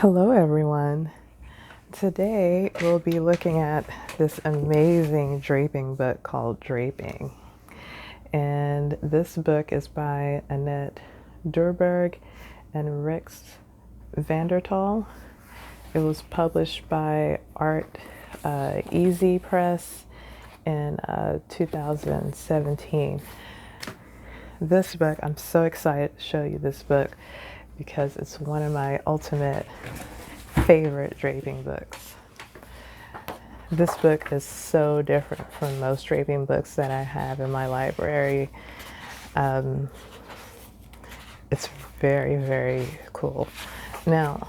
Hello everyone. Today we'll be looking at this amazing draping book called Draping. And this book is by Annette Duburg Rixt Vandertal. It was published by ArtEZ Press in 2017. This book, I'm so excited to show you this book because it's one of my ultimate favorite draping books. This book is so different from most draping books that I have in my library. It's very, very cool. Now,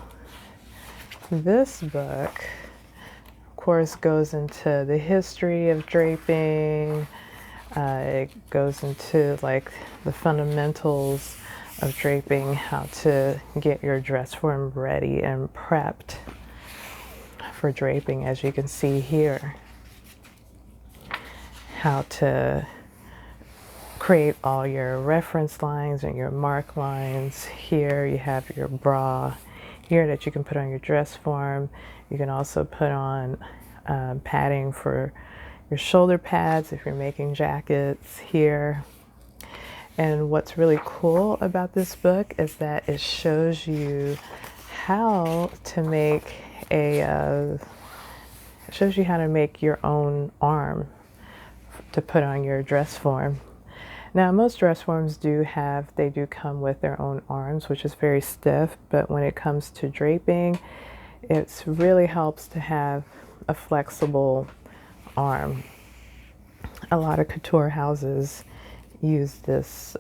this book, of course, goes into the history of draping. It goes into like the fundamentals of draping, how to get your dress form ready and prepped for draping, as you can see here. How to create all your reference lines and your mark lines. Here you have your bra here that you can put on your dress form. You can also put on padding for your shoulder pads if you're making jackets here. And what's really cool about this book is that it shows you how to make your own arm to put on your dress form. Now, most dress forms do come with their own arms, which is very stiff, but when it comes to draping, it really helps to have a flexible arm. A lot of couture houses use this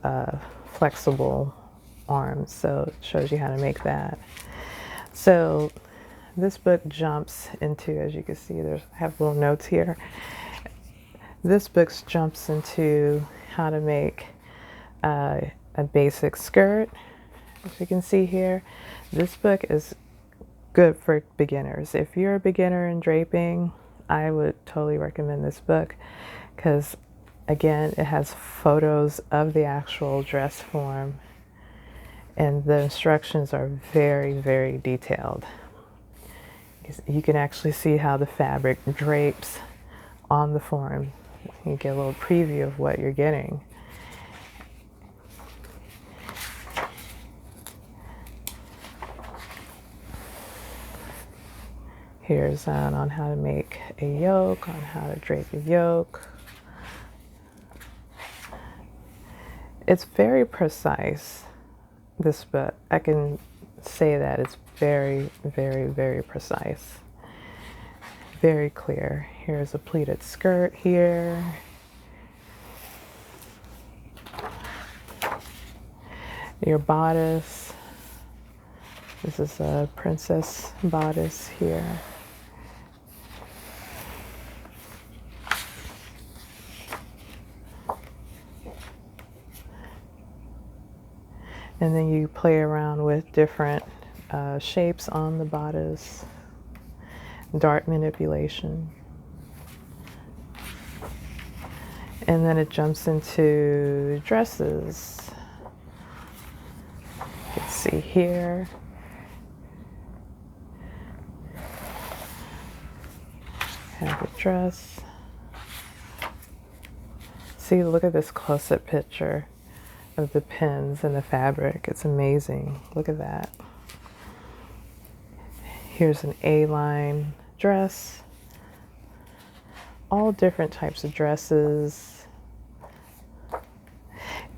flexible arm, so it shows you how to make that. So this book jumps into, as you can see, I have little notes here. This book jumps into how to make a basic skirt, as you can see here. This book is good for beginners. If you're a beginner in draping, I would totally recommend this book because, again, it has photos of the actual dress form and the instructions are very, very detailed. You can actually see how the fabric drapes on the form. You get a little preview of what you're getting. Here's on how to make a yoke, on how to drape a yoke. It's very precise, this book. I can say that it's very, very, very precise. Very clear. Here's a pleated skirt here. Your bodice. This is a princess bodice here. And then you play around with different shapes on the bodice, dart manipulation. And then it jumps into dresses. You can see here. Have a dress. See, look at this close-up picture of the pins and the fabric. It's amazing. Look at that. Here's an A-line dress. All different types of dresses.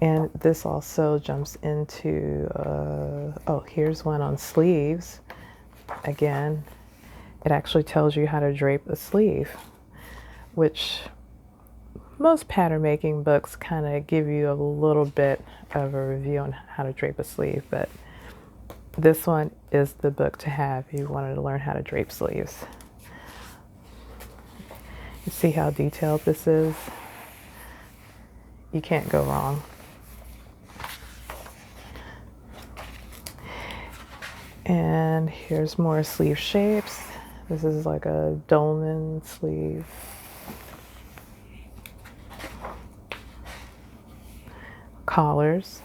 And this also jumps into, here's one on sleeves. Again, it actually tells you how to drape a sleeve, which most pattern making books kind of give you a little bit of a review on how to drape a sleeve, but this one is the book to have if you wanted to learn how to drape sleeves. You see how detailed this is? You can't go wrong. And here's more sleeve shapes. This is like a dolman sleeve. Collars.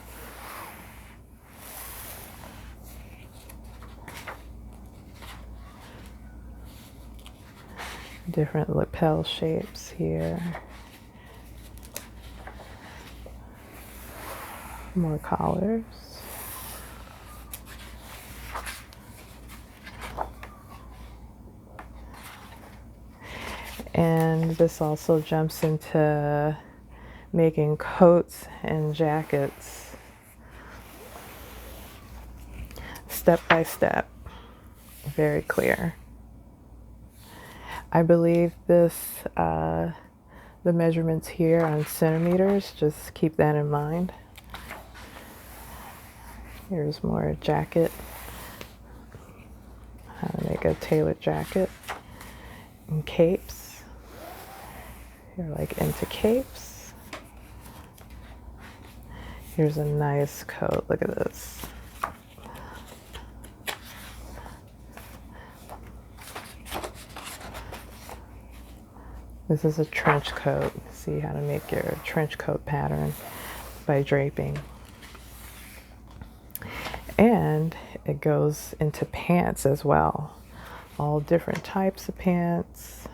Different lapel shapes here. More collars. And this also jumps into making coats and jackets step by step, very clear. I believe this, the measurements here on centimeters, just keep that in mind. Here's more jacket, how to make a tailored jacket, and capes. You're like into capes. Here's a nice coat, look at this. This is a trench coat. See how to make your trench coat pattern by draping. And it goes into pants as well. All different types of pants.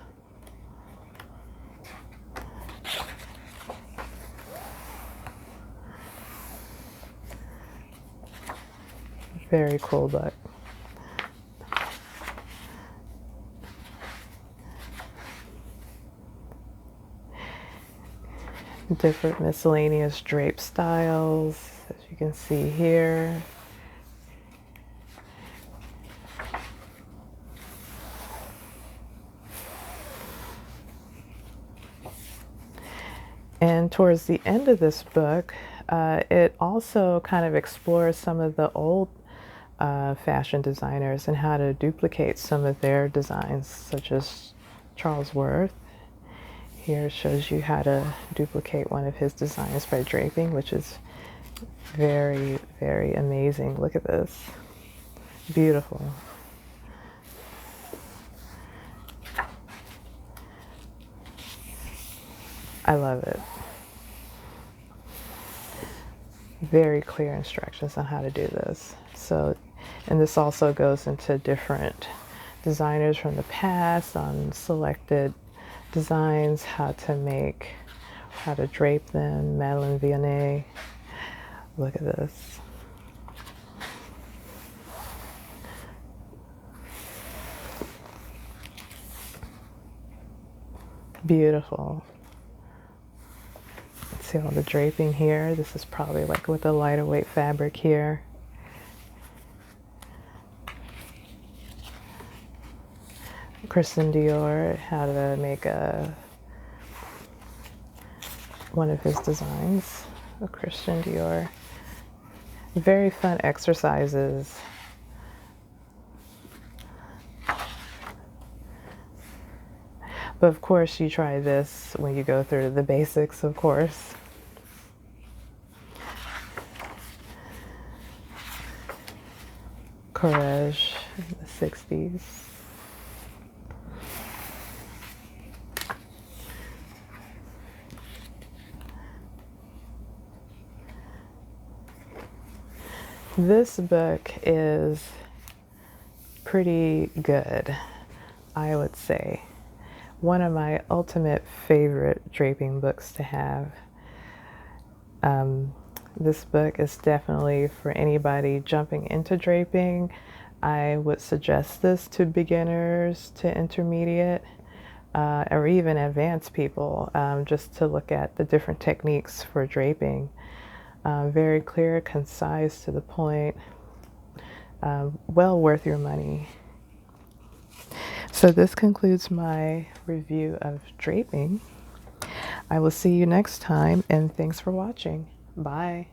Very cool book. Different miscellaneous drape styles, as you can see here. And towards the end of this book, it also kind of explores some of the old fashion designers and how to duplicate some of their designs, such as Charles Worth. Here shows you how to duplicate one of his designs by draping, which is very, very amazing. Look at this. Beautiful. I love it. Very clear instructions on how to do this. So, and this also goes into different designers from the past on selected designs, how to drape them. Madeleine Vianney. Look at this. Beautiful. See all the draping here. This is probably like with a lighter weight fabric here. Christian Dior, how to make one of his designs of Christian Dior. Very fun exercises. But of course you try this when you go through the basics, of course. Courage in the 60s. This book is pretty good, I would say. One of my ultimate favorite draping books to have. This book is definitely for anybody jumping into draping. I would suggest this to beginners, to intermediate, or even advanced people, just to look at the different techniques for draping. Very clear, concise, to the point, well worth your money. So this concludes my review of draping. I will see you next time, and thanks for watching. Bye.